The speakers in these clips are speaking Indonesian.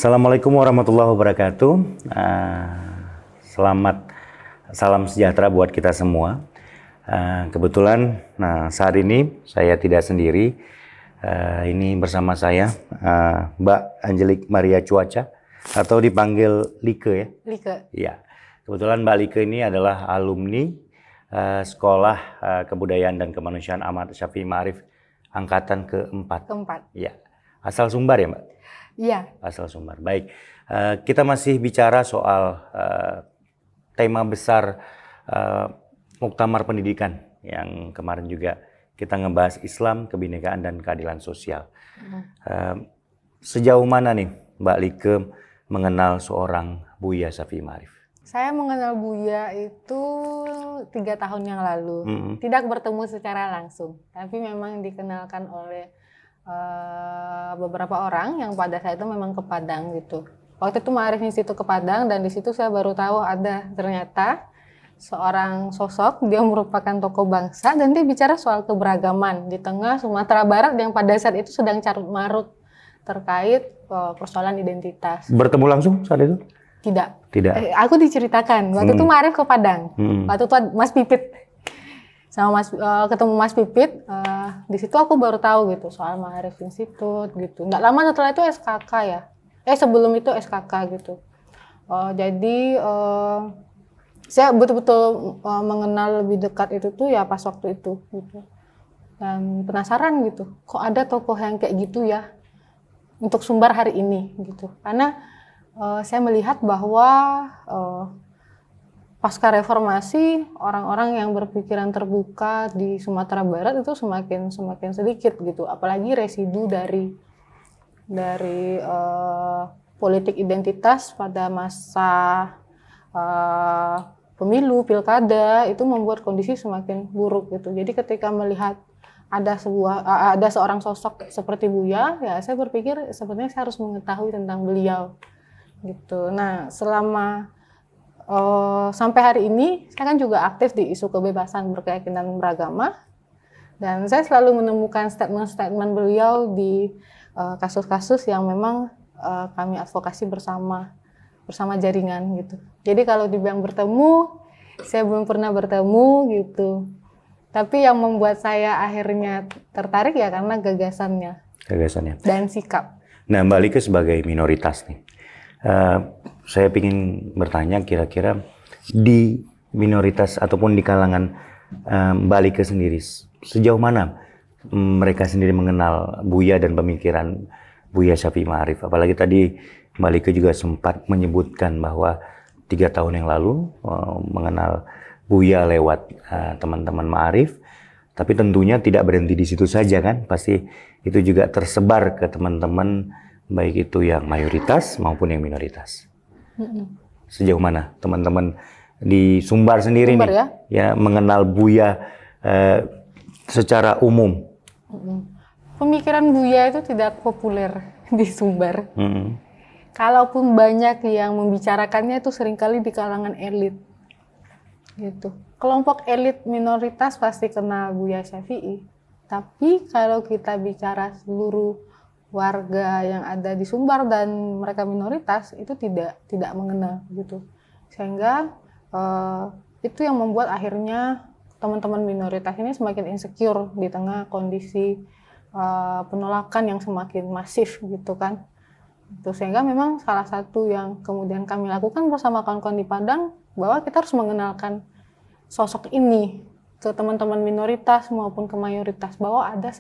Assalamualaikum warahmatullahi wabarakatuh. Salam sejahtera buat kita semua. Kebetulan, saat ini saya tidak sendiri. Ini bersama saya, Mbak Angelik Maria Cuaca, atau dipanggil Like ya? Like. Iya. Kebetulan Mbak Like ini adalah alumni Sekolah Kebudayaan dan Kemanusiaan Ahmad Syafi'i Ma'arif angkatan keempat. Iya. Asal Sumbar ya, Mbak? Iya. Asal Sumbar. Baik. Kita masih bicara soal tema besar Muktamar Pendidikan yang kemarin juga kita ngebahas Islam, kebinekaan dan keadilan sosial. Sejauh mana nih Mbak Like mengenal seorang Buya Syafi'i Ma'arif? Saya mengenal Buya itu 3 tahun yang lalu. Tidak bertemu secara langsung, tapi memang dikenalkan oleh beberapa orang yang pada saat itu memang ke Padang gitu. Waktu itu Ma'arif Institute ke Padang, dan di situ saya baru tahu ada ternyata seorang sosok, dia merupakan tokoh bangsa dan dia bicara soal keberagaman di tengah Sumatera Barat yang pada saat itu sedang carut marut terkait persoalan identitas. Bertemu langsung saat itu? Tidak. Aku diceritakan waktu itu Ma'arif ke Padang. Waktu itu Mas Pipit sama ketemu Mas Pipit, di situ aku baru tahu gitu soal Ma'arif Institute gitu. Nggak lama setelah itu SKK ya. Sebelum itu SKK gitu. Jadi saya betul-betul mengenal lebih dekat itu tuh ya pas waktu itu gitu. Dan penasaran gitu, kok ada tokoh yang kayak gitu ya untuk Sumbar hari ini gitu. Karena saya melihat bahwa pasca reformasi orang-orang yang berpikiran terbuka di Sumatera Barat itu semakin sedikit gitu, apalagi residu dari politik identitas pada masa pemilu, pilkada, itu membuat kondisi semakin buruk gitu. Jadi ketika melihat ada seorang sosok seperti Buya, ya saya berpikir sebenarnya saya harus mengetahui tentang beliau gitu. Nah, selama sampai hari ini saya kan juga aktif di isu kebebasan berkeyakinan beragama, dan saya selalu menemukan statement-statement beliau di kasus-kasus yang memang kami advokasi bersama jaringan gitu. Jadi kalau dibilang bertemu, saya belum pernah bertemu gitu. Tapi yang membuat saya akhirnya tertarik ya karena gagasannya dan sikap. Nah, Mbak Like sebagai minoritas nih, saya ingin bertanya kira-kira di minoritas ataupun di kalangan Mbak Like sendiri, sejauh mana mereka sendiri mengenal Buya dan pemikiran Buya Syafi'i Ma'arif? Apalagi tadi Mbak Like juga sempat menyebutkan bahwa 3 tahun yang lalu mengenal Buya lewat teman-teman Ma'arif, tapi tentunya tidak berhenti di situ saja kan, pasti itu juga tersebar ke teman-teman baik itu yang mayoritas maupun yang minoritas. Sejauh mana teman-teman di Sumbar sendiri ya mengenal Buya secara umum? Pemikiran Buya itu tidak populer di Sumbar. Kalaupun banyak yang membicarakannya itu seringkali di kalangan elit gitu. Kelompok elit minoritas pasti kenal Buya Syafi'i, tapi kalau kita bicara seluruh warga yang ada di Sumbar dan mereka minoritas itu tidak mengenal gitu. Sehingga itu yang membuat akhirnya teman-teman minoritas ini semakin insecure di tengah kondisi penolakan yang semakin masif gitu kan. Sehingga memang salah satu yang kemudian kami lakukan bersama kawan-kawan di Padang, bahwa kita harus mengenalkan sosok ini ke teman-teman minoritas maupun ke mayoritas, bahwa ada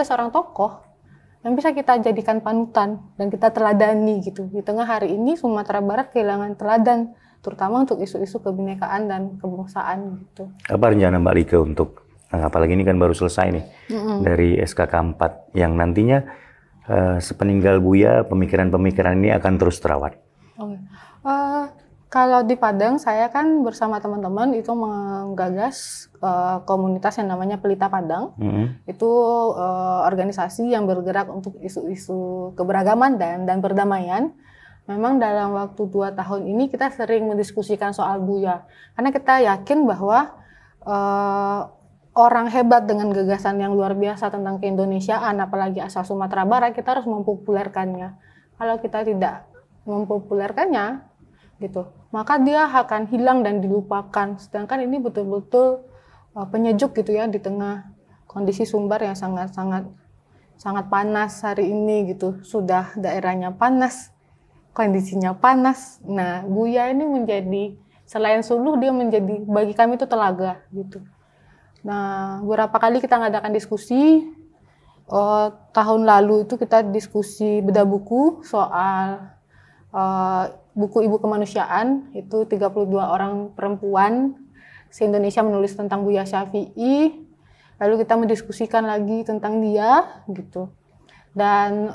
seorang tokoh yang bisa kita jadikan panutan dan kita teladani gitu. Di tengah hari ini Sumatera Barat kehilangan teladan, terutama untuk isu-isu kebinekaan dan kebangsaan gitu. Apa rencana Mbak Like untuk, apalagi ini kan baru selesai nih dari SKK 4 yang nantinya sepeninggal Buya pemikiran-pemikiran ini akan terus terawat? Kalau di Padang, saya kan bersama teman-teman itu menggagas komunitas yang namanya Pelita Padang. Itu organisasi yang bergerak untuk isu-isu keberagaman dan perdamaian. Memang dalam waktu 2 tahun ini kita sering mendiskusikan soal Buya. Karena kita yakin bahwa orang hebat dengan gagasan yang luar biasa tentang keindonesiaan, apalagi asal Sumatera Barat, kita harus mempopulerkannya Kalau kita tidak mempopulerkannya, gitu, maka dia akan hilang dan dilupakan. Sedangkan ini betul-betul penyejuk gitu ya di tengah kondisi Sumbar yang sangat panas hari ini gitu. Sudah daerahnya panas, kondisinya panas. Nah, Buya ini menjadi selain suluh, dia menjadi bagi kami itu telaga gitu. Nah, beberapa kali kita ngadakan diskusi. Tahun lalu itu kita diskusi bedah buku soal buku Ibu Kemanusiaan, itu 32 orang perempuan se-Indonesia menulis tentang Buya Syafi'i. Lalu kita mendiskusikan lagi tentang dia gitu. Dan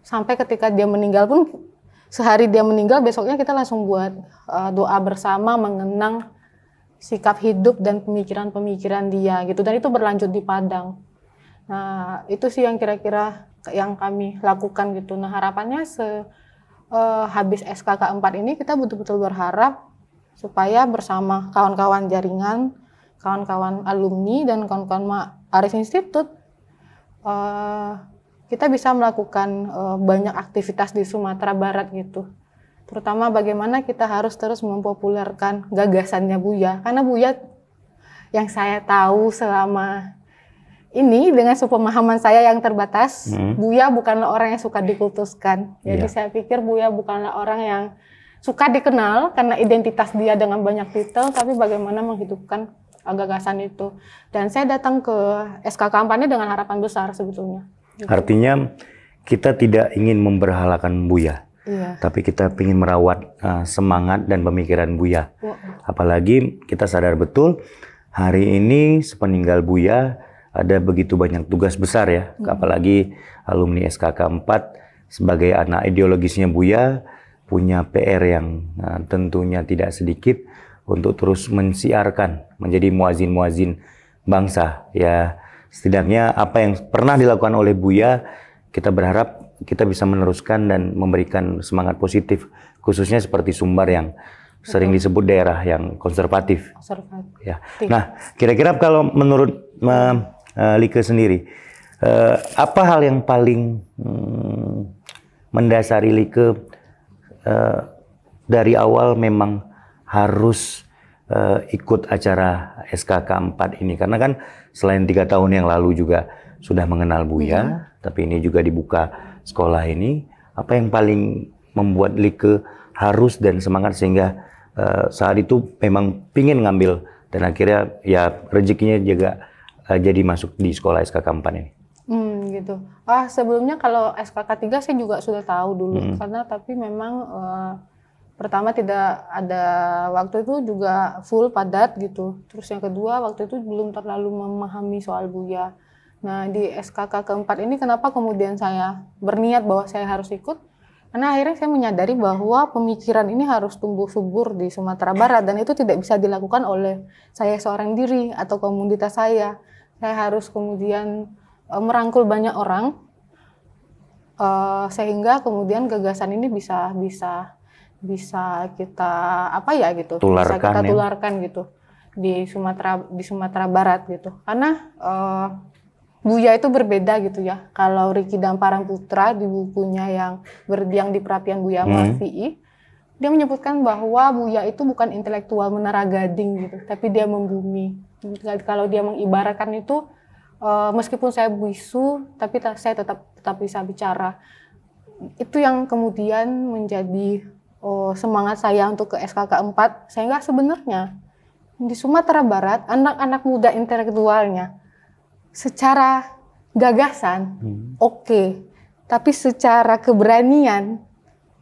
sampai ketika dia meninggal pun, sehari dia meninggal, besoknya kita langsung buat doa bersama mengenang sikap hidup dan pemikiran-pemikiran dia gitu. Dan itu berlanjut di Padang. Nah, itu sih yang kira-kira yang kami lakukan gitu. Nah, harapannya habis SKK 4 ini kita betul-betul berharap supaya bersama kawan-kawan jaringan, kawan-kawan alumni dan kawan-kawan Aris Institute, kita bisa melakukan banyak aktivitas di Sumatera Barat gitu. Terutama bagaimana kita harus terus mempopulerkan gagasannya Buya. Karena Buya yang saya tahu selama ini dengan sepemahaman saya yang terbatas, Buya bukanlah orang yang suka dikultuskan. Jadi saya pikir Buya bukanlah orang yang suka dikenal karena identitas dia dengan banyak titel, tapi bagaimana menghidupkan gagasan itu. Dan saya datang ke SKK 4 ini dengan harapan besar sebetulnya. Gitu. Artinya kita tidak ingin memberhalakan Buya, tapi kita ingin merawat semangat dan pemikiran Buya. Apalagi kita sadar betul hari ini sepeninggal Buya ada begitu banyak tugas besar ya, apalagi alumni SKK 4 sebagai anak ideologisnya Buya punya PR yang tentunya tidak sedikit untuk terus mensiarkan, menjadi muazin-muazin bangsa ya. Setidaknya apa yang pernah dilakukan oleh Buya, kita berharap kita bisa meneruskan dan memberikan semangat positif, khususnya seperti Sumbar yang sering disebut daerah yang konservatif. Ya. Nah, kira-kira kalau menurut Like sendiri, apa hal yang paling mendasari Like dari awal memang harus ikut acara SKK 4 ini? Karena kan selain 3 tahun yang lalu juga sudah mengenal Buya, tapi ini juga dibuka sekolah ini. Apa yang paling membuat Like harus dan semangat sehingga saat itu memang pingin ngambil dan akhirnya ya rezekinya juga jadi masuk di sekolah SKK 4 ini? Gitu. Sebelumnya kalau SKK 3 saya juga sudah tahu dulu, karena tapi memang pertama tidak ada, waktu itu juga full padat gitu. Terus yang kedua waktu itu belum terlalu memahami soal Buya. Nah, di SKK keempat ini kenapa kemudian saya berniat bahwa saya harus ikut? Karena akhirnya saya menyadari bahwa pemikiran ini harus tumbuh subur di Sumatera Barat dan itu tidak bisa dilakukan oleh saya seorang diri atau komunitas saya. Saya harus kemudian merangkul banyak orang sehingga kemudian gagasan ini bisa kita tularkan, bisa kita tularkan gitu di Sumatera Barat gitu. Karena Buya itu berbeda gitu ya. Kalau Riki Damparan Putra di bukunya yang berdiam di Perapian Buya Marfi'i, dia menyebutkan bahwa Buya itu bukan intelektual menara gading gitu, tapi dia membumi. Kalau dia mengibaratkan itu, meskipun saya bisu, tapi saya tetap bisa bicara. Itu yang kemudian menjadi semangat saya untuk ke SKK 4, sehingga sebenarnya di Sumatera Barat anak-anak muda intelektualnya secara gagasan oke, tapi secara keberanian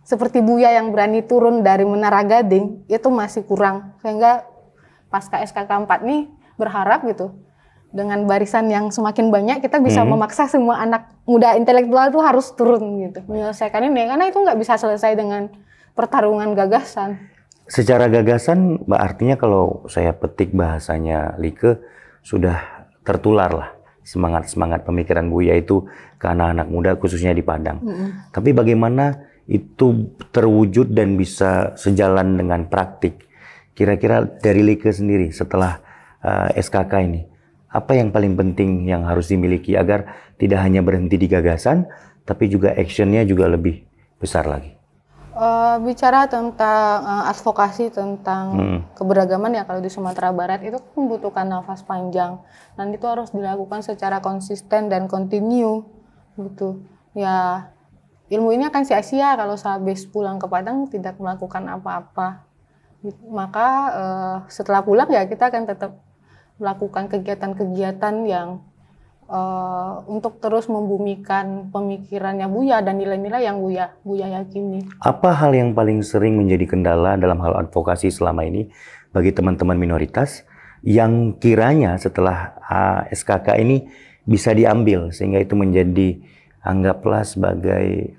seperti Buya yang berani turun dari Menara Gading itu masih kurang. Sehingga pasca SKK 4 nih berharap gitu dengan barisan yang semakin banyak kita bisa memaksa semua anak muda intelektual itu harus turun gitu menyelesaikan ini, karena itu nggak bisa selesai dengan pertarungan gagasan. Secara gagasan, artinya kalau saya petik bahasanya Like, sudah tertular lah semangat pemikiran Buya itu ke anak-anak muda khususnya di Padang. Tapi bagaimana itu terwujud dan bisa sejalan dengan praktik? Kira-kira dari Like sendiri setelah SKK ini, apa yang paling penting yang harus dimiliki agar tidak hanya berhenti di gagasan, tapi juga actionnya juga lebih besar lagi. Bicara tentang advokasi tentang keberagaman ya, kalau di Sumatera Barat itu membutuhkan nafas panjang dan itu harus dilakukan secara konsisten dan kontinu gitu. Ya, ilmu ini akan sia-sia kalau sehabis pulang ke Padang tidak melakukan apa-apa. Maka setelah pulang ya kita akan tetap melakukan kegiatan-kegiatan yang untuk terus membumikan pemikirannya Buya dan nilai-nilai yang Buya yakini. Apa hal yang paling sering menjadi kendala dalam hal advokasi selama ini bagi teman-teman minoritas yang kiranya setelah SKK ini bisa diambil sehingga itu menjadi anggaplah sebagai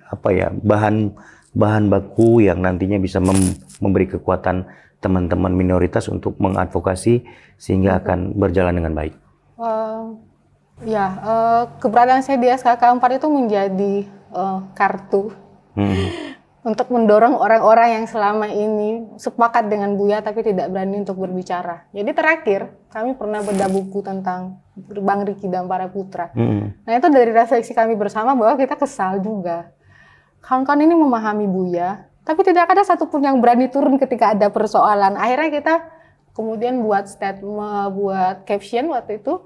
bahan baku yang nantinya bisa memberi kekuatan teman-teman minoritas untuk mengadvokasi sehingga akan berjalan dengan baik? Keberadaan saya di SKK 4 itu menjadi kartu untuk mendorong orang-orang yang selama ini sepakat dengan Buya tapi tidak berani untuk berbicara. Jadi terakhir kami pernah bedah buku tentang Bang Riki Dampara Putra. Nah itu dari refleksi kami bersama bahwa kita kesal juga. Kawan-kawan ini memahami Buya, tapi tidak ada satupun yang berani turun ketika ada persoalan. Akhirnya kita kemudian buat statement, buat caption waktu itu,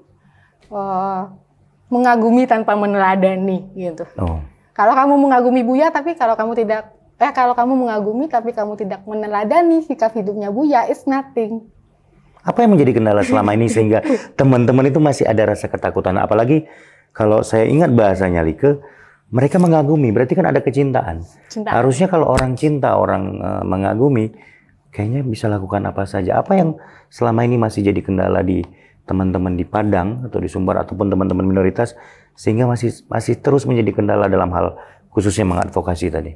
mengagumi tanpa meneladani gitu. Kalau kamu mengagumi Buya tapi kalau kamu mengagumi tapi kamu tidak meneladani sikap hidupnya Buya, it's nothing. Apa yang menjadi kendala selama ini sehingga teman-teman itu masih ada rasa ketakutan? Apalagi kalau saya ingat bahasanya Like, mereka mengagumi, berarti kan ada kecintaan. Harusnya kalau orang cinta, orang mengagumi, kayaknya bisa lakukan apa saja. Apa yang selama ini masih jadi kendala di teman-teman di Padang atau di Sumbar ataupun teman-teman minoritas sehingga masih terus menjadi kendala dalam hal khususnya mengadvokasi tadi?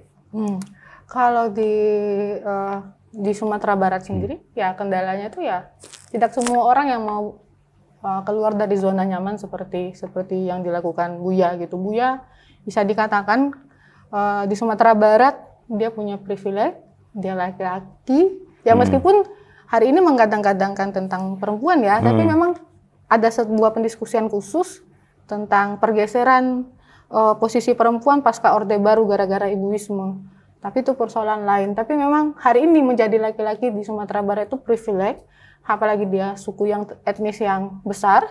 Kalau di Sumatera Barat sendiri ya kendalanya itu ya tidak semua orang yang mau keluar dari zona nyaman seperti yang dilakukan Buya gitu. Buya bisa dikatakan di Sumatera Barat dia punya privilege, dia laki-laki ya meskipun hari ini menggadang-gadangkan tentang perempuan ya, tapi memang ada sebuah pendiskusian khusus tentang pergeseran posisi perempuan pasca Orde Baru gara-gara ibuisme. Tapi itu persoalan lain. Tapi memang hari ini menjadi laki-laki di Sumatera Barat itu privilege, apalagi dia suku yang etnis yang besar,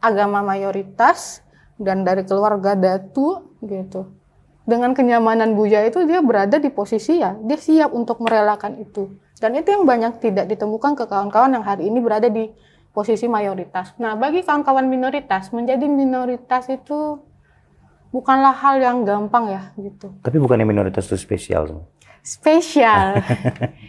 agama mayoritas, dan dari keluarga datu gitu. Dengan kenyamanan Buya itu dia berada di posisi ya, dia siap untuk merelakan itu. Dan itu yang banyak tidak ditemukan ke kawan-kawan yang hari ini berada di posisi mayoritas. Nah, bagi kawan-kawan minoritas, menjadi minoritas itu bukanlah hal yang gampang ya, gitu. Tapi bukannya minoritas itu spesial? Spesial.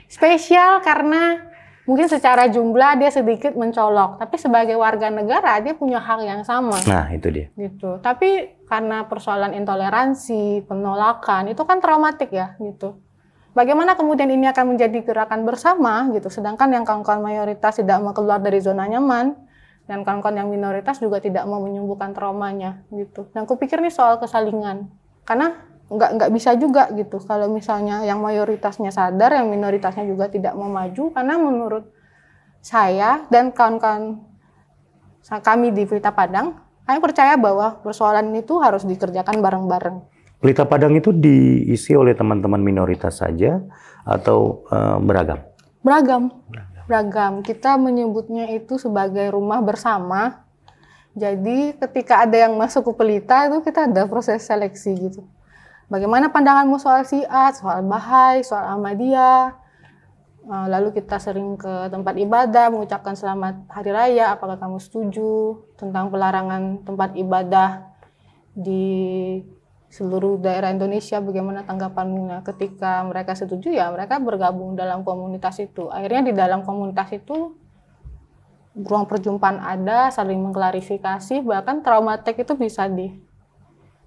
Spesial karena mungkin secara jumlah dia sedikit mencolok. Tapi sebagai warga negara, dia punya hak yang sama. Nah, itu dia. Gitu. Tapi karena persoalan intoleransi, penolakan, itu kan traumatik ya, gitu. Bagaimana kemudian ini akan menjadi gerakan bersama gitu, sedangkan yang kawan-kawan mayoritas tidak mau keluar dari zona nyaman dan kawan-kawan yang minoritas juga tidak mau menyembuhkan traumanya gitu. Dan kupikir ini soal kesalingan, karena nggak bisa juga gitu kalau misalnya yang mayoritasnya sadar, yang minoritasnya juga tidak mau maju, karena menurut saya dan kawan-kawan kami di Pelita Padang, kami percaya bahwa persoalan itu harus dikerjakan bareng-bareng. Pelita Padang itu diisi oleh teman-teman minoritas saja atau beragam? Beragam. Kita menyebutnya itu sebagai rumah bersama. Jadi ketika ada yang masuk ke Pelita itu kita ada proses seleksi gitu. Bagaimana pandanganmu soal Syiah, soal Bahai, soal Ahmadiyah? Lalu kita sering ke tempat ibadah mengucapkan selamat hari raya. Apakah kamu setuju tentang pelarangan tempat ibadah di seluruh daerah Indonesia, bagaimana tanggapanmu? Nah, ketika mereka setuju ya mereka bergabung dalam komunitas itu. Akhirnya di dalam komunitas itu ruang perjumpaan ada, saling mengklarifikasi, bahkan traumatik itu bisa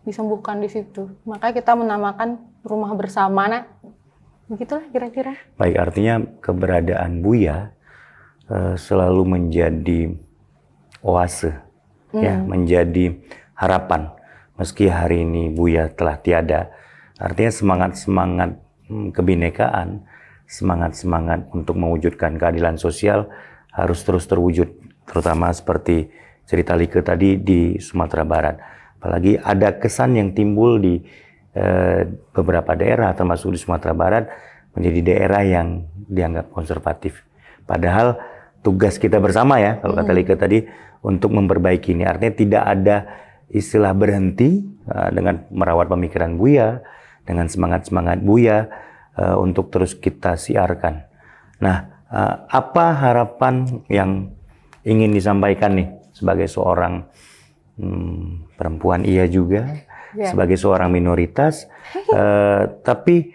disembuhkan di situ. Maka kita menamakan rumah bersama. Nah, begitulah kira-kira. Baik, artinya keberadaan Buya selalu menjadi oase, ya, menjadi harapan. Meski hari ini Buya telah tiada, artinya semangat-semangat kebinekaan, semangat-semangat untuk mewujudkan keadilan sosial harus terus terwujud, terutama seperti cerita Like tadi di Sumatera Barat. Apalagi ada kesan yang timbul di beberapa daerah termasuk di Sumatera Barat menjadi daerah yang dianggap konservatif. Padahal tugas kita bersama ya, kalau kata Lika tadi, untuk memperbaiki ini. Artinya tidak ada istilah berhenti dengan merawat pemikiran Buya, dengan semangat-semangat Buya untuk terus kita siarkan. Nah, apa harapan yang ingin disampaikan nih sebagai seorang perempuan iya juga, sebagai seorang minoritas, tapi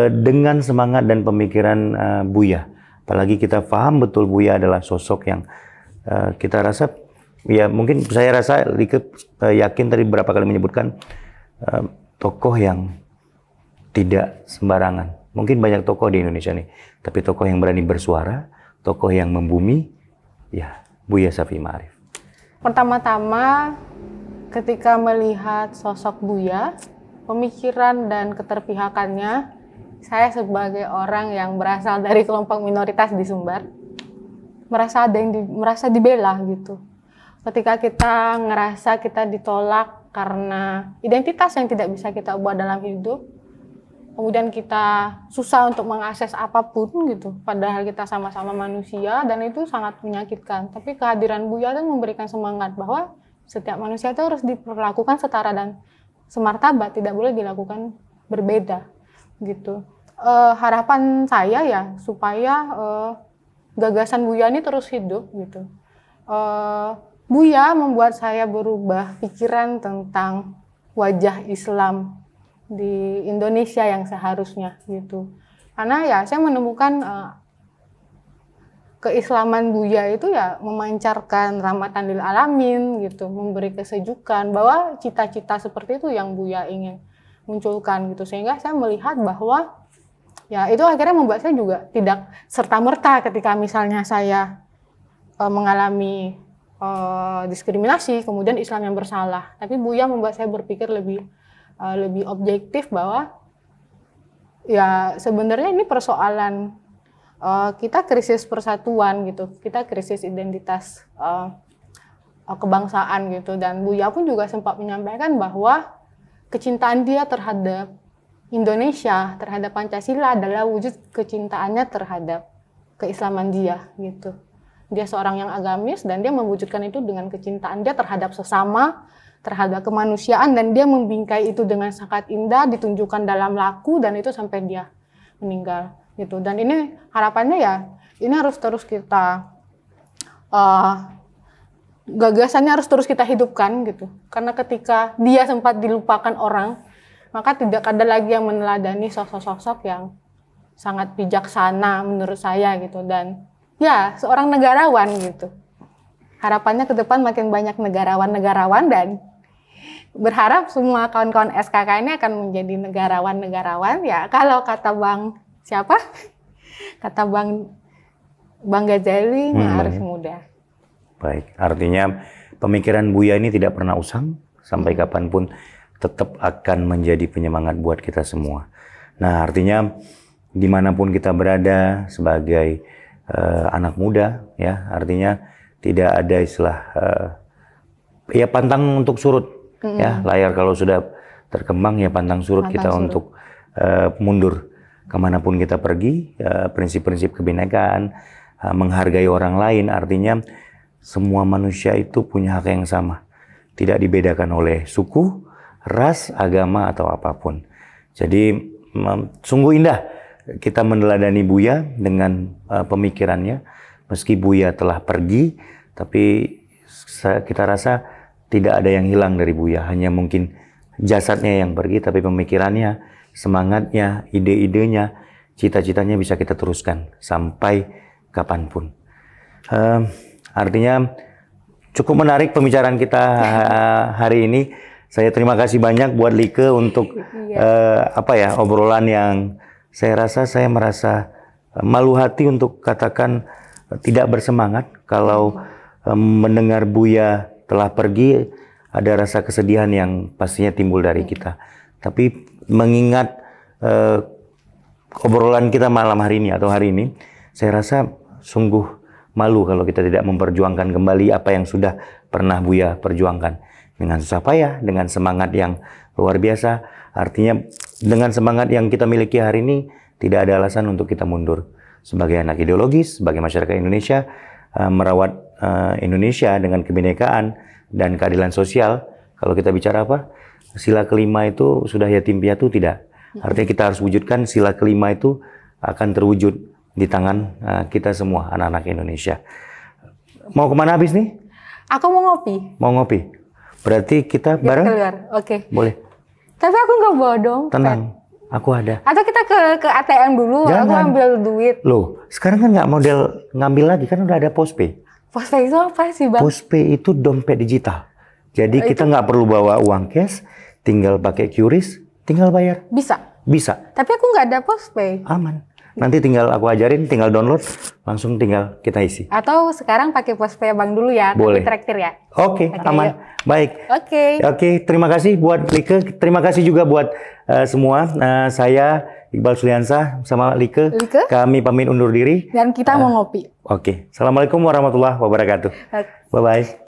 dengan semangat dan pemikiran Buya. Apalagi kita paham betul Buya adalah sosok yang kita rasa, ya mungkin saya rasa Lika yakin tadi beberapa kali menyebutkan tokoh yang tidak sembarangan. Mungkin banyak tokoh di Indonesia nih, tapi tokoh yang berani bersuara, tokoh yang membumi, ya Buya Syafiee Ma'arif. Pertama-tama ketika melihat sosok Buya, pemikiran dan keterpihakannya, saya sebagai orang yang berasal dari kelompok minoritas di Sumbar, merasa dibela gitu. Ketika kita ngerasa kita ditolak karena identitas yang tidak bisa kita ubah dalam hidup, kemudian kita susah untuk mengakses apapun gitu, padahal kita sama-sama manusia, dan itu sangat menyakitkan. Tapi kehadiran Buya itu memberikan semangat bahwa setiap manusia itu harus diperlakukan setara dan semartabat, tidak boleh dilakukan berbeda gitu. Harapan saya ya supaya gagasan Buya ini terus hidup gitu. Buya membuat saya berubah pikiran tentang wajah Islam di Indonesia yang seharusnya gitu. Karena ya saya menemukan keislaman Buya itu ya memancarkan rahmatan lil alamin gitu, memberi kesejukan, bahwa cita-cita seperti itu yang Buya ingin munculkan gitu. Sehingga saya melihat bahwa ya itu akhirnya membuat saya juga tidak serta-merta ketika misalnya saya mengalami diskriminasi, kemudian Islam yang bersalah. Tapi Buya membuat saya berpikir lebih objektif bahwa ya sebenarnya ini persoalan kita krisis persatuan gitu, kita krisis identitas kebangsaan gitu. Dan Buya pun juga sempat menyampaikan bahwa kecintaan dia terhadap Indonesia, terhadap Pancasila adalah wujud kecintaannya terhadap keislaman dia gitu. Dia seorang yang agamis dan dia mewujudkan itu dengan kecintaan dia terhadap sesama, terhadap kemanusiaan, dan dia membingkai itu dengan sangat indah, ditunjukkan dalam laku, dan itu sampai dia meninggal gitu. Dan ini harapannya ya, ini harus terus kita gagasannya harus terus kita hidupkan gitu. Karena ketika dia sempat dilupakan orang, maka tidak ada lagi yang meneladani sosok-sosok yang sangat bijaksana menurut saya gitu. Dan ya seorang negarawan gitu. Harapannya ke depan makin banyak negarawan-negarawan, dan berharap semua kawan-kawan SKK ini akan menjadi negarawan-negarawan. Ya kalau kata Bang siapa? Kata Bang Ghazali, Ma'arif muda. Baik, artinya pemikiran Buya ini tidak pernah usang, sampai kapanpun tetap akan menjadi penyemangat buat kita semua. Nah, artinya dimanapun kita berada sebagai anak muda, ya, artinya tidak ada istilah ya pantang untuk surut, ya, layar kalau sudah terkembang ya pantang surut, kita untuk mundur kemanapun kita pergi. Prinsip-prinsip kebinekaan, menghargai orang lain, artinya semua manusia itu punya hak yang sama, tidak dibedakan oleh suku, ras, agama, atau apapun. Jadi sungguh indah kita meneladani Buya dengan pemikirannya. Meski Buya telah pergi, tapi kita rasa tidak ada yang hilang dari Buya. Hanya mungkin jasadnya yang pergi, tapi pemikirannya, semangatnya, ide-idenya, cita-citanya bisa kita teruskan sampai kapanpun. Artinya cukup menarik pembicaraan kita hari ini. Saya terima kasih banyak buat Lika untuk obrolan yang saya rasa saya merasa malu hati untuk katakan tidak bersemangat kalau mendengar Buya telah pergi. Ada rasa kesedihan yang pastinya timbul dari kita. Tapi mengingat obrolan kita malam hari ini atau hari ini, saya rasa sungguh malu kalau kita tidak memperjuangkan kembali apa yang sudah pernah Buya perjuangkan. dengan susah payah, dengan semangat yang luar biasa. Artinya dengan semangat yang kita miliki hari ini, tidak ada alasan untuk kita mundur. Sebagai anak ideologis, sebagai masyarakat Indonesia, merawat Indonesia dengan kebinekaan dan keadilan sosial. Kalau kita bicara apa? Sila kelima itu sudah yatim piatu, tidak. Artinya kita harus wujudkan sila kelima itu akan terwujud di tangan kita semua, anak-anak Indonesia. Mau kemana habis nih? Aku mau ngopi. Mau ngopi? Berarti kita Kita bareng? keluar. Oke. Boleh. Tapi aku nggak bawa dompet. Tenang, aku ada. Atau kita ke ATM dulu, aku Jangan. ambil duit. Loh, sekarang kan nggak model ngambil lagi, kan udah ada Postpay. Postpay itu apa sih, Bang? Postpay itu dompet digital. Jadi kita nggak perlu bawa uang cash, tinggal pakai QRIS, tinggal bayar. Bisa. Bisa, Tapi aku nggak ada Postpay. aman. Nanti tinggal aku ajarin, tinggal download, langsung tinggal kita isi. Atau sekarang pakai Postpay Bang dulu ya, Boleh. tapi traktir ya. Oke, Oke, aman. yuk. Baik. Oke. Oke, terima kasih buat Like. Terima kasih juga buat semua. Saya Iqbal Suliansyah sama Like. Like. Kami pamit undur diri. Dan kita mau ngopi. Oke. Assalamualaikum warahmatullahi wabarakatuh. Bye-bye.